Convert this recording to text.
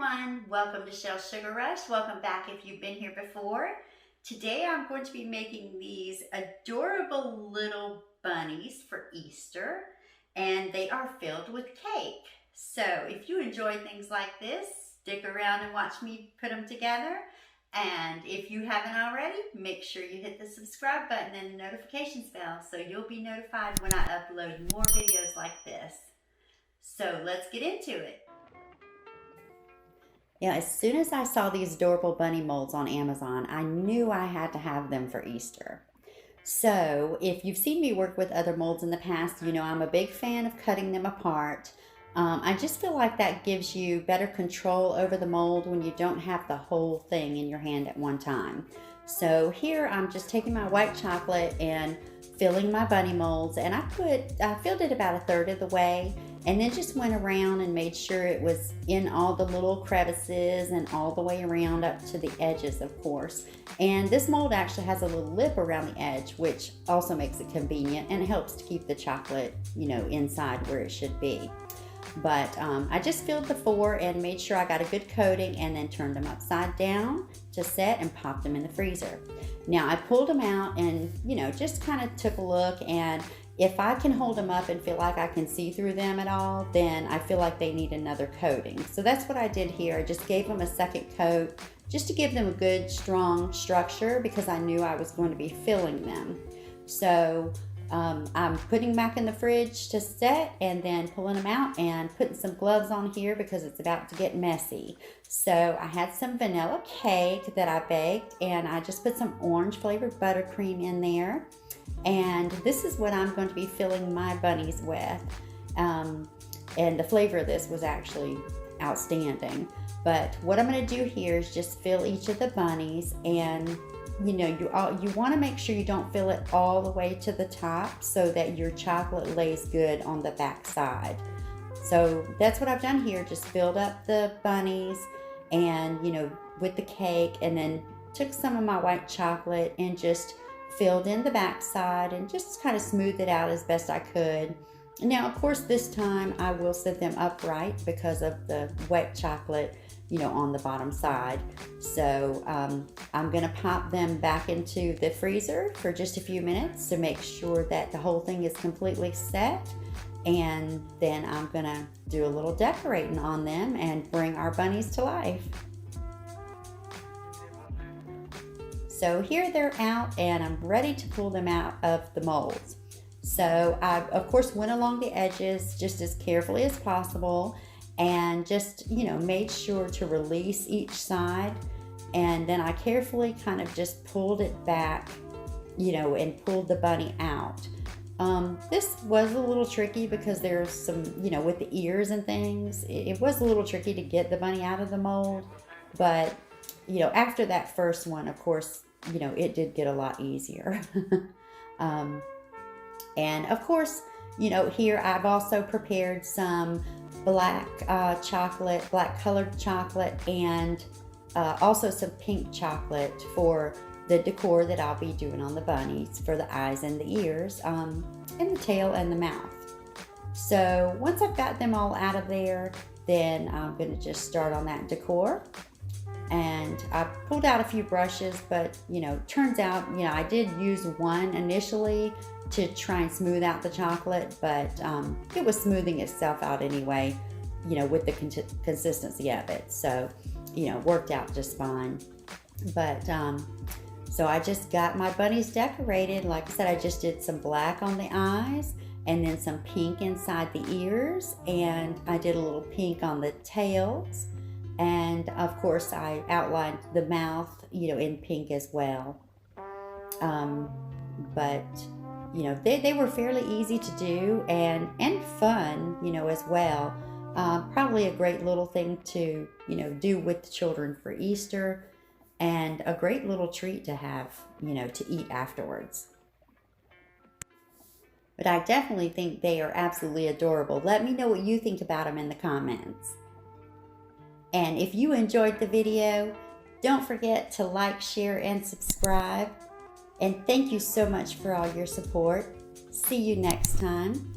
everyone, welcome to Shell Sugar Rush. Welcome back if you've been here before. Today I'm going to be making these adorable little bunnies for Easter, and they are filled with cake. So if you enjoy things like this, stick around and watch me put them together. And if you haven't already, make sure you hit the subscribe button and the notifications bell so you'll be notified when I upload more videos like this. So let's get into it. Yeah, as soon as I saw these adorable bunny molds on Amazon, I knew I had to have them for Easter. So if you've seen me work with other molds in the past, you know I'm a big fan of cutting them apart. I just feel like that gives you better control over the mold when you don't have the whole thing in your hand at one time. So here I'm just taking my white chocolate and filling my bunny molds, and I filled it about a third of the way, and then just went around and made sure it was in all the little crevices and all the way around up to the edges, of course. And this mold actually has a little lip around the edge, which also makes it convenient and helps to keep the chocolate, inside where it should be. But I just filled the 4 and made sure I got a good coating, and then turned them upside down to set and popped them in the freezer. Now I pulled them out and just kind of took a look, and if I can hold them up and feel like I can see through them at all, then I feel like they need another coating. So that's what I did here. I just gave them a second coat just to give them a good strong structure, because I knew I was going to be filling them. So I'm putting them back in the fridge to set, and then pulling them out and putting some gloves on here because it's about to get messy. So I had some vanilla cake that I baked, and I just put some orange flavored buttercream in there. And this is what I'm going to be filling my bunnies with. And the flavor of this was actually outstanding. But what I'm going to do here is just fill each of the bunnies, and you want to make sure you don't fill it all the way to the top so that your chocolate lays good on the back side. So that's what I've done here. Just filled up the bunnies and with the cake, and then took some of my white chocolate and just filled in the back side and just kind of smoothed it out as best I could. Now of course this time I will set them upright because of the wet chocolate on the bottom side. So I'm going to pop them back into the freezer for just a few minutes to make sure that the whole thing is completely set, and then I'm going to do a little decorating on them and bring our bunnies to life. So here they're out, and I'm ready to pull them out of the molds. So I of course went along the edges just as carefully as possible, and just made sure to release each side, and then I carefully kind of just pulled it back and pulled the bunny out. This was a little tricky because there's some with the ears and things, it was a little tricky to get the bunny out of the mold, but after that first one, of course, it did get a lot easier. And of course, here I've also prepared some black black colored chocolate, and also some pink chocolate for the decor that I'll be doing on the bunnies, for the eyes and the ears, and the tail and the mouth. So once I've got them all out of there, then I'm going to just start on that decor. And I pulled out a few brushes, but turns out I did use one initially to try and smooth out the chocolate, but it was smoothing itself out anyway, with the consistency of it. So worked out just fine. But so I just got my bunnies decorated. Like I said, I just did some black on the eyes, and then some pink inside the ears, and I did a little pink on the tails. And of course I outlined the mouth in pink as well. But they were fairly easy to do, and fun as well. Probably a great little thing to do with the children for Easter, and a great little treat to have to eat afterwards. But I definitely think they are absolutely adorable. Let me know what you think about them in the comments. And if you enjoyed the video, don't forget to like, share, and subscribe. And thank you so much for all your support. See you next time.